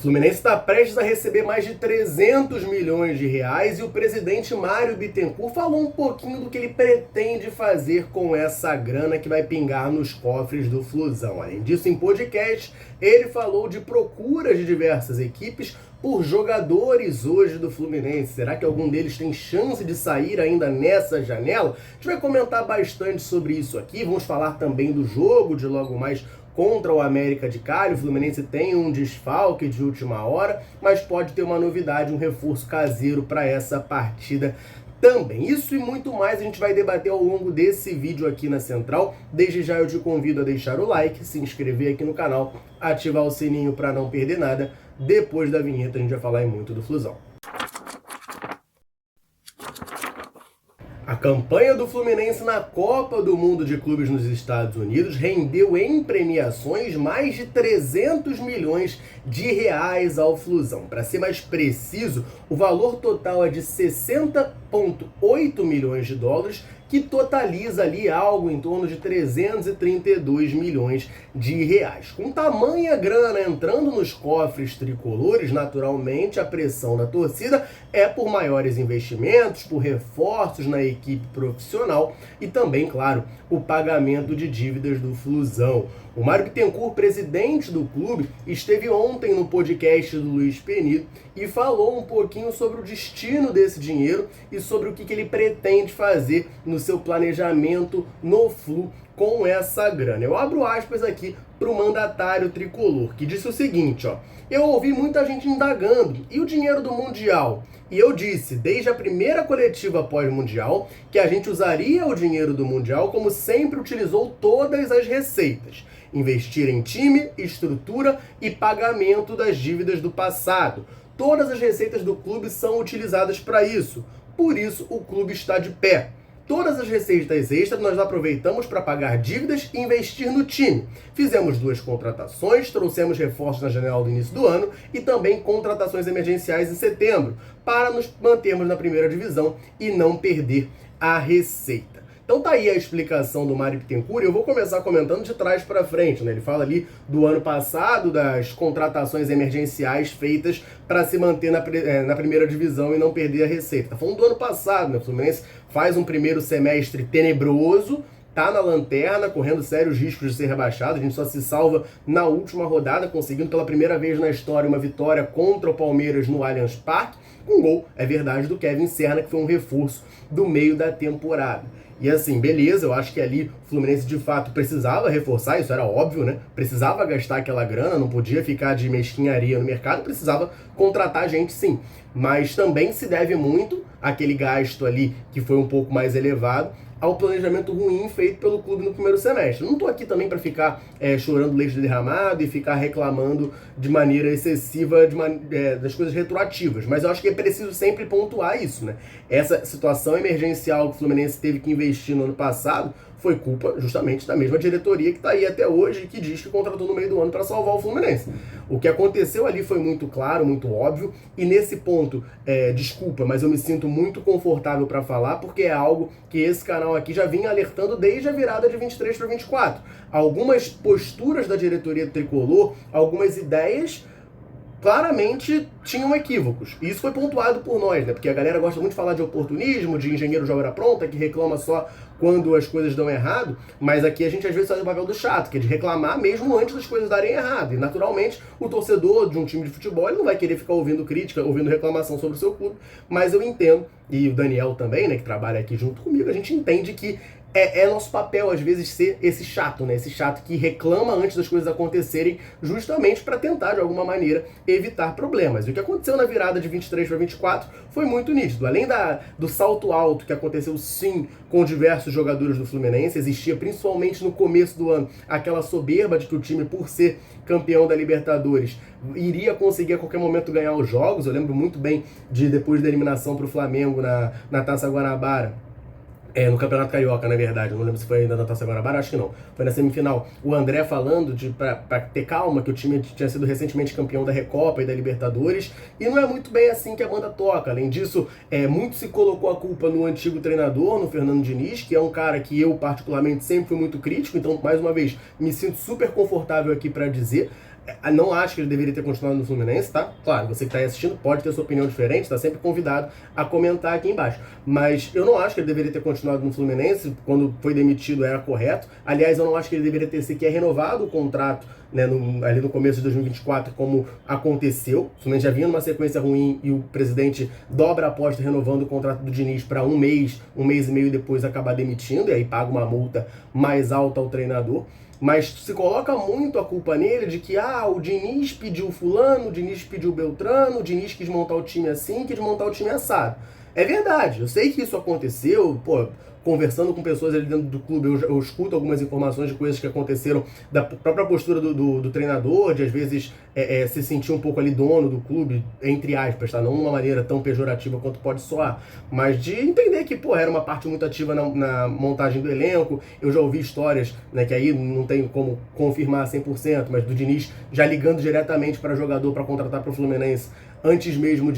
Fluminense está prestes a receber mais de 300 milhões de reais e o presidente Mário Bittencourt falou um pouquinho do que ele pretende fazer com essa grana que vai pingar nos cofres do Flusão. Além disso, em podcast, ele falou de procuras de diversas equipes por jogadores hoje do Fluminense. Será que algum deles tem chance de sair ainda nessa janela? A gente vai comentar bastante sobre isso aqui, vamos falar também do jogo de logo mais contra o América de Cali. O Fluminense tem um desfalque de última hora, mas pode ter uma novidade, um reforço caseiro para essa partida também. Isso e muito mais a gente vai debater ao longo desse vídeo aqui na Central. Desde já eu te convido a deixar o like, se inscrever aqui no canal, ativar o sininho para não perder nada. Depois da vinheta a gente vai falar muito do Flusão. A campanha do Fluminense na Copa do Mundo de Clubes nos Estados Unidos rendeu em premiações mais de 300 milhões de reais ao Flusão. Para ser mais preciso, o valor total é de 60,8 milhões de dólares, que totaliza ali algo em torno de 332 milhões de reais. Com tamanha grana entrando nos cofres tricolores, naturalmente a pressão da torcida é por maiores investimentos, por reforços na equipe profissional e também, claro, o pagamento de dívidas do Flusão. O Mário Bittencourt, presidente do clube, esteve ontem no podcast do Luiz Penido e falou um pouquinho sobre o destino desse dinheiro e sobre o que ele pretende fazer no seu planejamento no Flu com essa grana. Eu abro aspas aqui para o mandatário tricolor, que disse o seguinte, ó: eu ouvi muita gente indagando, e o dinheiro do Mundial? E eu disse, desde a primeira coletiva pós-mundial, que a gente usaria o dinheiro do Mundial como sempre utilizou todas as receitas. Investir em time, estrutura e pagamento das dívidas do passado. Todas as receitas do clube são utilizadas para isso. Por isso, o clube está de pé. Todas as receitas extras nós aproveitamos para pagar dívidas e investir no time. Fizemos 2 contratações, trouxemos reforços na janela do início do ano e também contratações emergenciais em setembro, para nos mantermos na primeira divisão e não perder a receita. Então tá aí a explicação do Mário Bittencourt e eu vou começar comentando de trás para frente, né? Ele fala ali do ano passado, das contratações emergenciais feitas para se manter na primeira divisão e não perder a receita. Tá falando do ano passado, né? O Fluminense faz um primeiro semestre tenebroso, tá na lanterna, correndo sérios riscos de ser rebaixado. A gente só se salva na última rodada, conseguindo pela primeira vez na história uma vitória contra o Palmeiras no Allianz Parque. Um gol, é verdade, do Kevin Serna, que foi um reforço do meio da temporada. E assim, beleza, eu acho que ali o Fluminense de fato precisava reforçar, isso era óbvio, né? Precisava gastar aquela grana, não podia ficar de mesquinharia no mercado, precisava contratar gente sim. Mas também se deve muito àquele gasto ali que foi um pouco mais elevado ao planejamento ruim feito pelo clube no primeiro semestre. Não estou aqui também para ficar chorando leite derramado e ficar reclamando de maneira excessiva das coisas retroativas, mas eu acho que é preciso sempre pontuar isso, né? Essa situação emergencial que o Fluminense teve que investir no ano passado foi culpa justamente da mesma diretoria que está aí até hoje e que diz que contratou no meio do ano para salvar o Fluminense. O que aconteceu ali foi muito claro, muito óbvio, e nesse ponto, desculpa, mas eu me sinto muito confortável para falar, porque é algo que esse canal aqui já vinha alertando desde a virada de 23 para 24. Algumas posturas da diretoria tricolor, algumas ideias claramente tinham equívocos. E isso foi pontuado por nós, né? Porque a galera gosta muito de falar de oportunismo, de engenheiro de obra pronta, que reclama só quando as coisas dão errado, mas aqui a gente às vezes faz o papel do chato, que é de reclamar mesmo antes das coisas darem errado. E naturalmente o torcedor de um time de futebol ele não vai querer ficar ouvindo crítica, ouvindo reclamação sobre o seu clube, mas eu entendo, e o Daniel também, né, que trabalha aqui junto comigo, a gente entende que é nosso papel, às vezes, ser esse chato, né? Esse chato que reclama antes das coisas acontecerem, justamente para tentar, de alguma maneira, evitar problemas. E o que aconteceu na virada de 23 para 24 foi muito nítido. Além do salto alto que aconteceu, sim, com diversos jogadores do Fluminense, existia, principalmente no começo do ano, aquela soberba de que o time, por ser campeão da Libertadores, iria conseguir a qualquer momento ganhar os jogos. Eu lembro muito bem de, depois da eliminação para o Flamengo na Taça Guanabara, no Campeonato Carioca, na verdade, eu não lembro se foi ainda na Taça Guanabara, acho que não. Foi na semifinal. O André falando pra ter calma, que o time tinha sido recentemente campeão da Recopa e da Libertadores, e não é muito bem assim que a banda toca. Além disso, muito se colocou a culpa no antigo treinador, no Fernando Diniz, que é um cara que eu, particularmente, sempre fui muito crítico, então, mais uma vez, me sinto super confortável aqui pra dizer. Não acho que ele deveria ter continuado no Fluminense, tá? Claro, você que está aí assistindo pode ter sua opinião diferente, está sempre convidado a comentar aqui embaixo. Mas eu não acho que ele deveria ter continuado no Fluminense, quando foi demitido era correto. Aliás, eu não acho que ele deveria ter sequer renovado o contrato, né, ali no começo de 2024, como aconteceu. O Fluminense já vinha numa sequência ruim e o presidente dobra a aposta renovando o contrato do Diniz para um mês e meio depois acabar demitindo, e aí paga uma multa mais alta ao treinador. Mas se coloca muito a culpa nele de que o Diniz pediu fulano, o Diniz pediu Beltrano, o Diniz quis montar o time assim, quis montar o time assado. É verdade, eu sei que isso aconteceu, conversando com pessoas ali dentro do clube, eu escuto algumas informações de coisas que aconteceram, da própria postura do treinador, de às vezes se sentir um pouco ali dono do clube, entre aspas, tá? Não de uma maneira tão pejorativa quanto pode soar, mas de entender que, era uma parte muito ativa na montagem do elenco. Eu já ouvi histórias, né, que aí não tem como confirmar 100%, mas do Diniz já ligando diretamente para jogador para contratar para o Fluminense, antes mesmo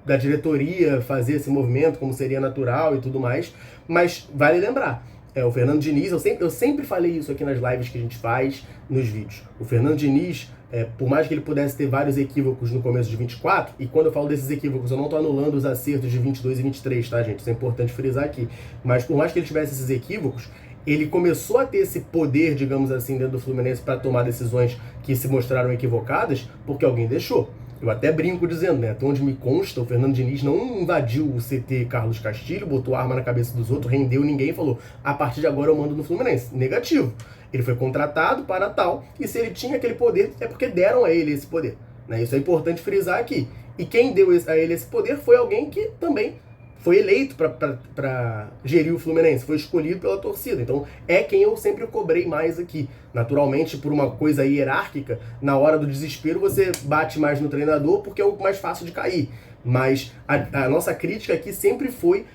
da diretoria fazer esse movimento, como seria natural e tudo mais. Mas vale lembrar, o Fernando Diniz, eu sempre falei isso aqui nas lives que a gente faz, nos vídeos. O Fernando Diniz, por mais que ele pudesse ter vários equívocos no começo de 24, e quando eu falo desses equívocos, eu não estou anulando os acertos de 22 e 23, tá, gente? Isso é importante frisar aqui. Mas por mais que ele tivesse esses equívocos, ele começou a ter esse poder, digamos assim, dentro do Fluminense para tomar decisões que se mostraram equivocadas, porque alguém deixou. Eu até brinco dizendo, né? Até onde me consta, o Fernando Diniz não invadiu o CT Carlos Castilho, botou arma na cabeça dos outros, rendeu ninguém e falou: a partir de agora eu mando no Fluminense. Negativo. Ele foi contratado para tal, e se ele tinha aquele poder, é porque deram a ele esse poder, né? Isso é importante frisar aqui. E quem deu a ele esse poder foi alguém que também foi eleito para gerir o Fluminense, foi escolhido pela torcida. Então é quem eu sempre cobrei mais aqui. Naturalmente, por uma coisa hierárquica, na hora do desespero você bate mais no treinador porque é o mais fácil de cair. Mas a nossa crítica aqui sempre foi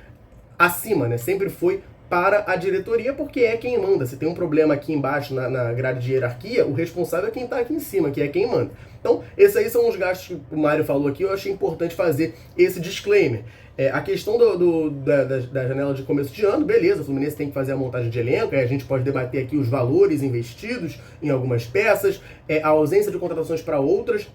acima, né? Sempre foi para a diretoria, porque é quem manda. Se tem um problema aqui embaixo na grade de hierarquia, o responsável é quem está aqui em cima, que é quem manda. Então, esses aí são os gastos que o Mário falou aqui, eu achei importante fazer esse disclaimer. A questão da janela de começo de ano, beleza, o Fluminense tem que fazer a montagem de elenco, a gente pode debater aqui os valores investidos em algumas peças, a ausência de contratações para outras,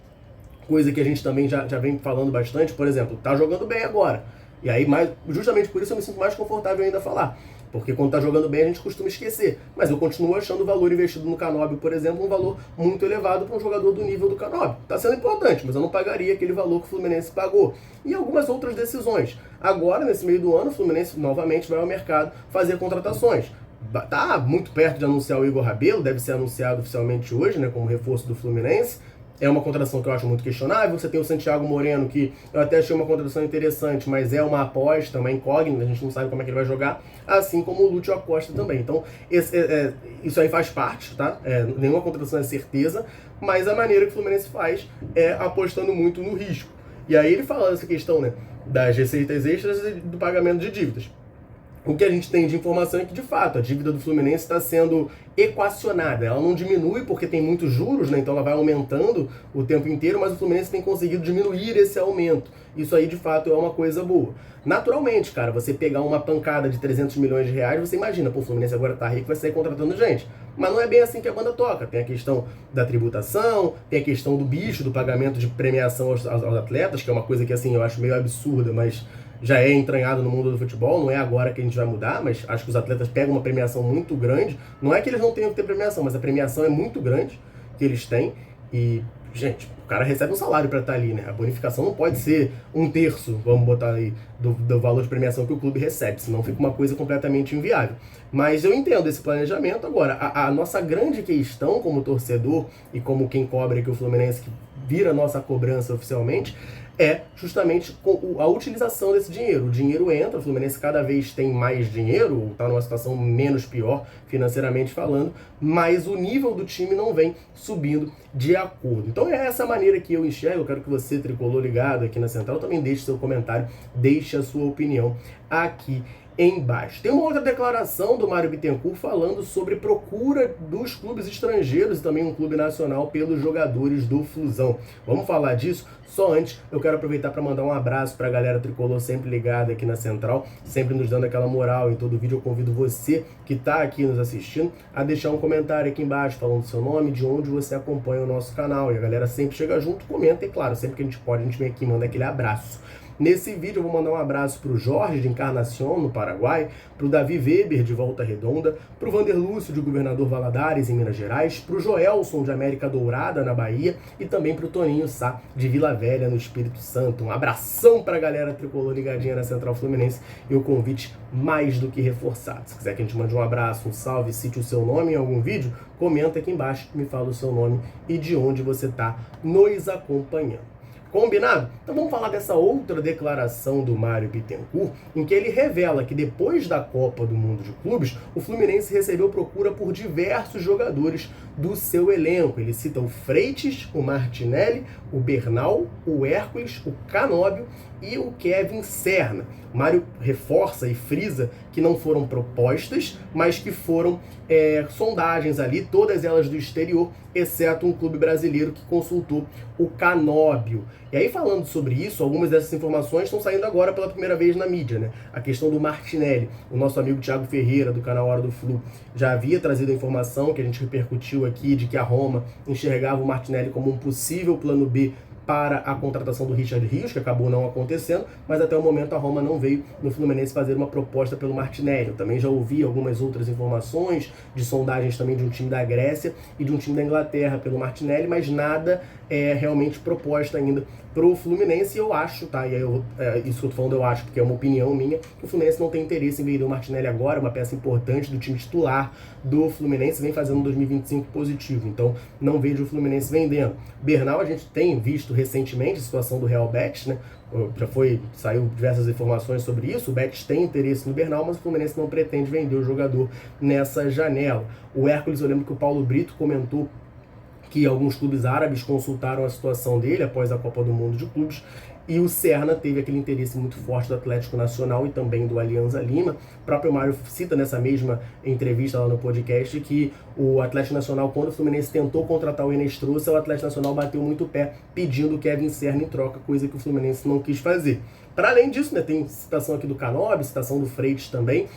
coisa que a gente também já vem falando bastante. Por exemplo, tá jogando bem agora. E aí, justamente por isso eu me sinto mais confortável ainda a falar. Porque quando tá jogando bem a gente costuma esquecer. Mas eu continuo achando o valor investido no Canóbio, por exemplo, um valor muito elevado para um jogador do nível do Canóbio. Tá sendo importante, mas eu não pagaria aquele valor que o Fluminense pagou. E algumas outras decisões. Agora, nesse meio do ano, o Fluminense novamente vai ao mercado fazer contratações. Tá muito perto de anunciar o Igor Rabelo, deve ser anunciado oficialmente hoje, né, como reforço do Fluminense. É uma contratação que eu acho muito questionável. Você tem o Santiago Moreno, que eu até achei uma contratação interessante, mas é uma aposta, uma incógnita, a gente não sabe como é que ele vai jogar, assim como o Lúcio Acosta também. Então, isso aí faz parte, tá? Nenhuma contratação é certeza, mas a maneira que o Fluminense faz é apostando muito no risco. E aí ele fala dessa questão, né, das receitas extras e do pagamento de dívidas. O que a gente tem de informação é que, de fato, a dívida do Fluminense está sendo equacionada. Ela não diminui porque tem muitos juros, né? Então ela vai aumentando o tempo inteiro, mas o Fluminense tem conseguido diminuir esse aumento. Isso aí, de fato, é uma coisa boa. Naturalmente, cara, você pegar uma pancada de 300 milhões de reais, você imagina, o Fluminense agora tá rico, vai sair contratando gente. Mas não é bem assim que a banda toca. Tem a questão da tributação, tem a questão do bicho, do pagamento de premiação aos atletas, que é uma coisa que, assim, eu acho meio absurda, mas já é entranhado no mundo do futebol, não é agora que a gente vai mudar, mas acho que os atletas pegam uma premiação muito grande. Não é que eles não tenham que ter premiação, mas a premiação é muito grande que eles têm. E, gente, o cara recebe um salário para estar ali, né? A bonificação não pode ser 1/3, vamos botar aí, do valor de premiação que o clube recebe, senão fica uma coisa completamente inviável. Mas eu entendo esse planejamento. Agora, a nossa grande questão como torcedor e como quem cobra aqui o Fluminense, que vira a nossa cobrança oficialmente, é justamente a utilização desse dinheiro. O dinheiro entra, o Fluminense cada vez tem mais dinheiro, está numa situação menos pior financeiramente falando, mas o nível do time não vem subindo de acordo. Então é essa maneira que eu enxergo. Eu quero que você, tricolor ligado aqui na Central, também deixe seu comentário, deixe a sua opinião aqui embaixo. Tem uma outra declaração do Mário Bittencourt falando sobre procura dos clubes estrangeiros e também um clube nacional pelos jogadores do Flusão. Vamos falar disso? Só antes, eu quero aproveitar para mandar um abraço para a galera tricolor sempre ligada aqui na Central, sempre nos dando aquela moral em todo vídeo. Eu convido você que está aqui nos assistindo a deixar um comentário aqui embaixo falando seu nome, de onde você acompanha o nosso canal. E a galera sempre chega junto, comenta e, claro, sempre que a gente pode, a gente vem aqui e manda aquele abraço. Nesse vídeo eu vou mandar um abraço para o Jorge de Encarnação, no Paraguai, para o Davi Weber de Volta Redonda, para o Vander Lúcio de Governador Valadares, em Minas Gerais, para o Joelson de América Dourada, na Bahia, e também para o Toninho Sá de Vila Velha, no Espírito Santo. Um abração para a galera tricolor ligadinha na Central Fluminense e o convite mais do que reforçado. Se quiser que a gente mande um abraço, um salve, cite o seu nome em algum vídeo, comenta aqui embaixo, me fala o seu nome e de onde você está nos acompanhando. Combinado? Então vamos falar dessa outra declaração do Mário Bittencourt, em que ele revela que depois da Copa do Mundo de Clubes, o Fluminense recebeu procura por diversos jogadores do seu elenco. Ele cita o Freitas, o Martinelli, o Bernal, o Hércules, o Canóbio e o Kevin Serna. Mário reforça e frisa que não foram propostas, mas que foram sondagens ali, todas elas do exterior, exceto um clube brasileiro que consultou o Canóbio. E aí, falando sobre isso, algumas dessas informações estão saindo agora pela primeira vez na mídia, né? A questão do Martinelli, o nosso amigo Thiago Ferreira, do canal Hora do Flu, já havia trazido a informação que a gente repercutiu aqui, de que a Roma enxergava o Martinelli como um possível plano B para a contratação do Richard Rios, que acabou não acontecendo, mas até o momento a Roma não veio no Fluminense fazer uma proposta pelo Martinelli. Eu também já ouvi algumas outras informações de sondagens também de um time da Grécia e de um time da Inglaterra pelo Martinelli, mas nada é realmente proposta ainda pro Fluminense. E eu acho, tá? E aí isso que eu tô falando eu acho, porque é uma opinião minha, que o Fluminense não tem interesse em vender o Martinelli agora, uma peça importante do time titular do Fluminense, vem fazendo um 2025 positivo, então não vejo o Fluminense vendendo. Bernal, a gente tem visto recentemente a situação do Real Betis, né? Saiu diversas informações sobre isso. O Betis tem interesse no Bernal, mas o Fluminense não pretende vender o jogador nessa janela. O Hércules, eu lembro que o Paulo Brito comentou que alguns clubes árabes consultaram a situação dele após a Copa do Mundo de Clubes, e o Serna teve aquele interesse muito forte do Atlético Nacional e também do Alianza Lima. O próprio Mário cita nessa mesma entrevista lá no podcast que o Atlético Nacional, quando o Fluminense tentou contratar o Enes Trouxa, o Atlético Nacional bateu muito o pé pedindo o Kevin Serna em troca, coisa que o Fluminense não quis fazer. Para além disso, né, tem citação aqui do Canóbio, citação do Freitas também.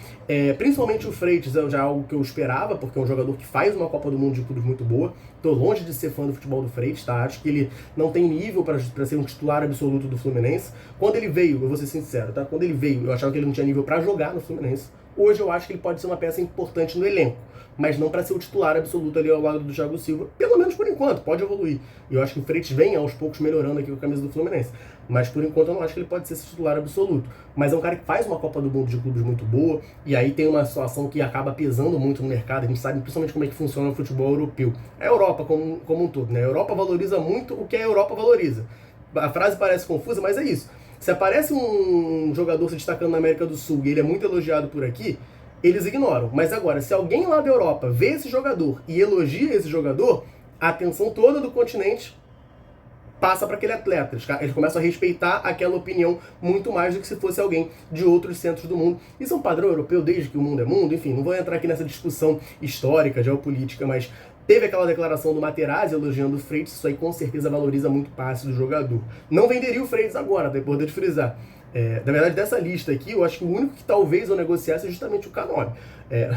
Principalmente o Freitas é já algo que eu esperava, porque é um jogador que faz uma Copa do Mundo de Clubes muito boa. Estou longe de ser fã do futebol do Freitas, tá? Acho que ele não tem nível para ser um titular absoluto do Fluminense. Quando ele veio, eu vou ser sincero, tá? Quando ele veio, eu achava que ele não tinha nível para jogar no Fluminense. Hoje eu acho que ele pode ser uma peça importante no elenco, mas não para ser o titular absoluto ali ao lado do Thiago Silva, pelo menos por enquanto, pode evoluir. E eu acho que o Freitas vem aos poucos melhorando aqui com a camisa do Fluminense, mas por enquanto eu não acho que ele pode ser esse titular absoluto. Mas é um cara que faz uma Copa do Mundo de Clubes muito boa, e aí tem uma situação que acaba pesando muito no mercado. A gente sabe principalmente como é que funciona o futebol europeu. A Europa como um todo, né? A Europa valoriza muito o que a Europa valoriza. A frase parece confusa, mas é isso. Se aparece um jogador se destacando na América do Sul e ele é muito elogiado por aqui, eles ignoram. Mas agora, se alguém lá da Europa vê esse jogador e elogia esse jogador, a atenção toda do continente passa para aquele atleta. Eles começam a respeitar aquela opinião muito mais do que se fosse alguém de outros centros do mundo. Isso é um padrão europeu desde que o mundo é mundo. Enfim, não vou entrar aqui nessa discussão histórica, geopolítica, mas teve aquela declaração do Materazzi elogiando o Freitas. Isso aí com certeza valoriza muito o passe do jogador. Não venderia o Freitas agora, depois de frisar. Na verdade, dessa lista aqui, eu acho que o único que talvez eu negociasse é justamente o Canóbio.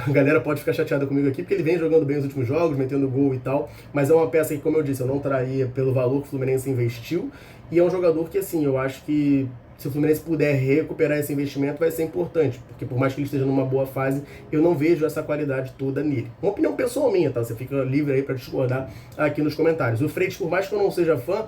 A galera pode ficar chateada comigo aqui, porque ele vem jogando bem os últimos jogos, metendo gol e tal, mas é uma peça que, como eu disse, eu não traria pelo valor que o Fluminense investiu, e é um jogador que, assim, eu acho que se o Fluminense puder recuperar esse investimento, vai ser importante, porque por mais que ele esteja numa boa fase, eu não vejo essa qualidade toda nele. Uma opinião pessoal minha, tá? Você fica livre aí para discordar aqui nos comentários. O Freitas, por mais que eu não seja fã,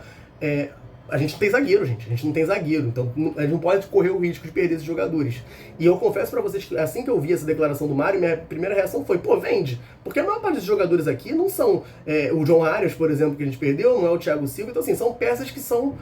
a gente não tem zagueiro, gente. A gente não tem zagueiro. Então, a gente não pode correr o risco de perder esses jogadores. E eu confesso pra vocês que assim que eu vi essa declaração do Mário, minha primeira reação foi, pô, vende. Porque a maior parte dos jogadores aqui não são o John Arias, por exemplo, que a gente perdeu, não é o Thiago Silva. Então, assim, são peças que são,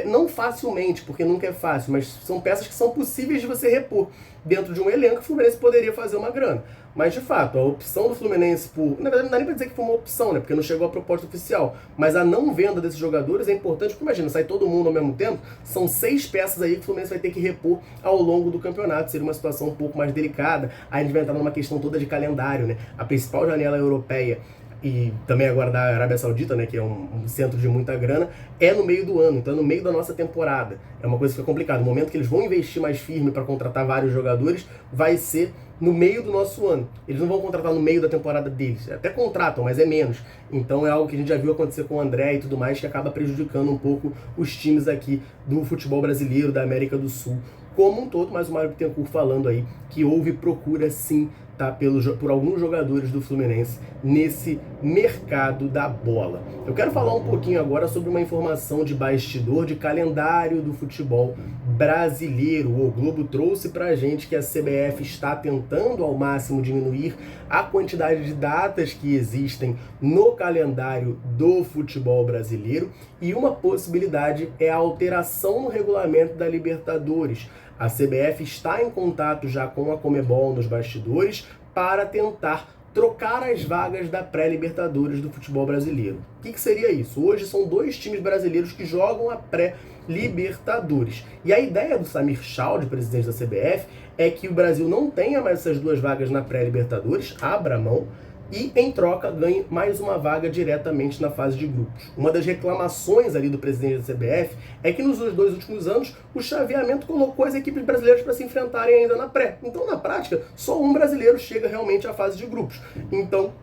não facilmente, porque nunca é fácil, mas são peças que são possíveis de você repor dentro de um elenco que o Fluminense poderia fazer uma grana. Mas, de fato, a opção do Fluminense por... Na verdade, não dá nem pra dizer que foi uma opção, né? Porque não chegou a proposta oficial. Mas a não venda desses jogadores é importante, porque imagina, sai todo mundo ao mesmo tempo, são 6 peças aí que o Fluminense vai ter que repor ao longo do campeonato. Seria uma situação um pouco mais delicada. Aí a gente vai entrar numa questão toda de calendário, né? A principal janela europeia e também agora da Arábia Saudita, né, que é um centro de muita grana, é no meio do ano, então é no meio da nossa temporada. É uma coisa que fica complicada. O momento que eles vão investir mais firme para contratar vários jogadores vai ser no meio do nosso ano. Eles não vão contratar no meio da temporada deles. Até contratam, mas é menos. Então é algo que a gente já viu acontecer com o André e tudo mais, que acaba prejudicando um pouco os times aqui do futebol brasileiro, da América do Sul como um todo, mas o Mário Bittencourt falando aí que houve procura sim, tá, por alguns jogadores do Fluminense nesse mercado da bola. Eu quero falar um pouquinho agora sobre uma informação de bastidor de calendário do futebol brasileiro. O Globo trouxe pra gente que a CBF está tentando ao máximo diminuir a quantidade de datas que existem no calendário do futebol brasileiro e uma possibilidade é a alteração no regulamento da Libertadores. A CBF está em contato já com a Conmebol nos bastidores para tentar trocar as vagas da pré-Libertadores do futebol brasileiro. O que seria isso? Hoje são 2 times brasileiros que jogam a pré-Libertadores. E a ideia do Samir Chaldi, presidente da CBF, é que o Brasil não tenha mais essas 2 vagas na pré-Libertadores, abra mão, e, em troca, ganhe mais uma vaga diretamente na fase de grupos. Uma das reclamações ali do presidente da CBF é que nos 2 últimos anos o chaveamento colocou as equipes brasileiras para se enfrentarem ainda na pré. Então, na prática, só um brasileiro chega realmente à fase de grupos. Então,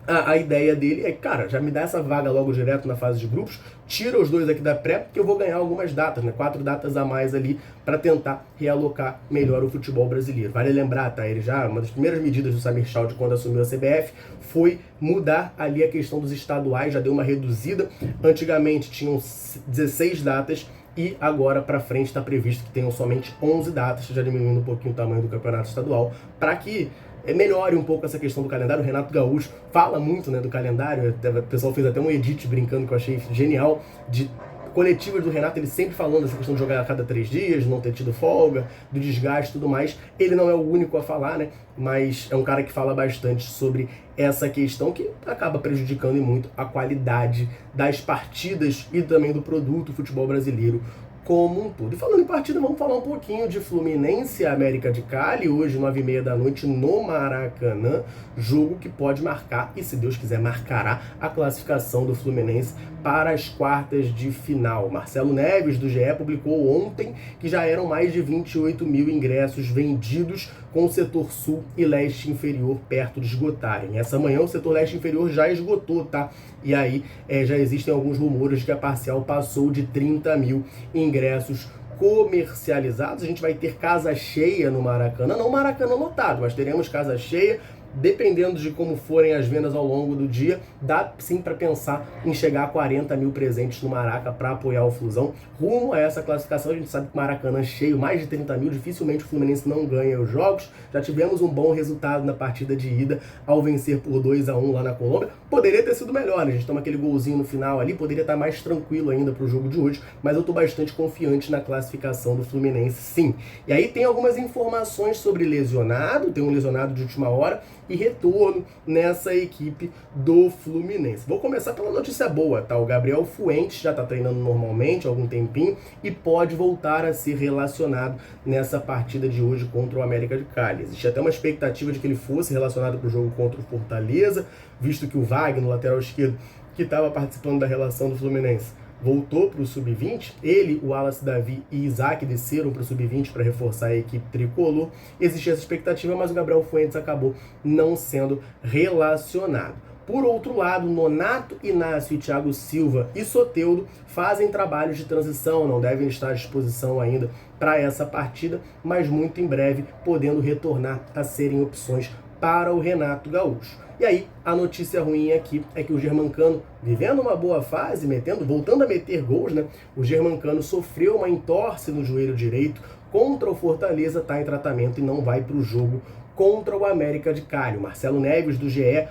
a ideia dele é, cara, já me dá essa vaga logo direto na fase de grupos, tira os 2 aqui da pré, que eu vou ganhar algumas datas, né? 4 datas a mais ali para tentar realocar melhor o futebol brasileiro. Vale lembrar, tá? Ele já, uma das primeiras medidas do Samir Chaldi quando assumiu a CBF foi mudar ali a questão dos estaduais, já deu uma reduzida. Antigamente tinham 16 datas, e agora para frente está previsto que tenham somente 11 datas, já diminuindo um pouquinho o tamanho do campeonato estadual, para que melhore um pouco essa questão do calendário. O Renato Gaúcho fala muito, né, do calendário, o pessoal fez até um edit brincando que eu achei genial, de coletivas do Renato, ele sempre falando dessa questão de jogar a cada 3 dias, não ter tido folga, do desgaste e tudo mais. Ele não é o único a falar, né, mas é um cara que fala bastante sobre essa questão que acaba prejudicando muito a qualidade das partidas e também do produto futebol brasileiro como um todo. E falando em partida, vamos falar um pouquinho de Fluminense e América de Cali, hoje 9h30 da noite no Maracanã, jogo que pode marcar, e se Deus quiser marcará, a classificação do Fluminense para as quartas de final. Marcelo Neves, do GE, publicou ontem que já eram mais de 28 mil ingressos vendidos, com o setor sul e leste inferior perto de esgotarem. Essa manhã o setor leste inferior já esgotou, tá? E aí já existem alguns rumores de que a parcial passou de 30 mil ingressos comercializados. A gente vai ter casa cheia no Maracanã, não Maracanã lotado, mas teremos casa cheia. Dependendo de como forem as vendas ao longo do dia, dá sim para pensar em chegar a 40 mil presentes no Maraca para apoiar o Flusão. Rumo a essa classificação, a gente sabe que o Maracanã cheio, mais de 30 mil, dificilmente o Fluminense não ganha os jogos. Já tivemos um bom resultado na partida de ida ao vencer por 2-1 lá na Colômbia. Poderia ter sido melhor, né? A gente toma aquele golzinho no final ali, poderia estar mais tranquilo ainda para o jogo de hoje, mas eu estou bastante confiante na classificação do Fluminense, sim. E aí tem algumas informações sobre lesionado, tem um lesionado de última hora, e retorno nessa equipe do Fluminense. Vou começar pela notícia boa, tá? O Gabriel Fuentes já está treinando normalmente há algum tempinho e pode voltar a ser relacionado nessa partida de hoje contra o América de Cali. Existe até uma expectativa de que ele fosse relacionado para o jogo contra o Fortaleza, visto que o Wagner, lateral esquerdo, que estava participando da relação do Fluminense, voltou para o Sub-20, ele, o Wallace Davi e Isaac desceram para o Sub-20 para reforçar a equipe tricolor. Existia essa expectativa, mas o Gabriel Fuentes acabou não sendo relacionado. Por outro lado, Nonato, Inácio, Thiago Silva e Soteldo fazem trabalhos de transição, não devem estar à disposição ainda para essa partida, mas muito em breve podendo retornar a serem opções para o Renato Gaúcho. E aí, a notícia ruim aqui é que o Germancano, vivendo uma boa fase, voltando a meter gols, né? O Germancano sofreu uma entorse no joelho direito contra o Fortaleza, está em tratamento e não vai para o jogo contra o América de Cali. O Marcelo Neves, do GE,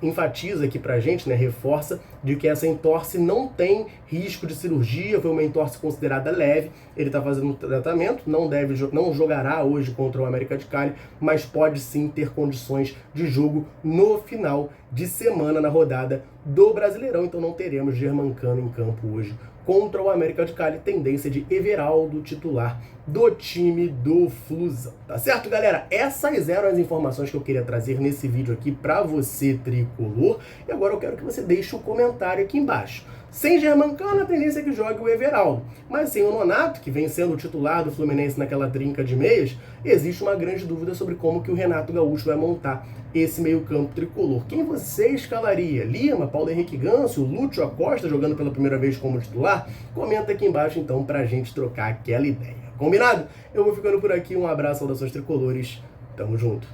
enfatiza aqui pra gente, né, reforça de que essa entorse não tem risco de cirurgia, foi uma entorse considerada leve, ele está fazendo um tratamento, não jogará hoje contra o América de Cali, mas pode sim ter condições de jogo no final de semana na rodada do Brasileirão, então não teremos Germancano em campo hoje contra o América de Cali, tendência de Everaldo titular do time do Flusão. Tá certo, galera? Essas eram as informações que eu queria trazer nesse vídeo aqui para você, tricolor. E agora eu quero que você deixe um comentário aqui embaixo. Sem Germancano, a tendência é que jogue o Everaldo. Mas sem o Nonato, que vem sendo o titular do Fluminense naquela trinca de meias, existe uma grande dúvida sobre como que o Renato Gaúcho vai montar esse meio-campo tricolor. Quem você escalaria? Lima, Paulo Henrique Ganso, Lúcio Acosta jogando pela primeira vez como titular? Comenta aqui embaixo então pra gente trocar aquela ideia. Combinado? Eu vou ficando por aqui. Um abraço, saudações tricolores. Tamo junto.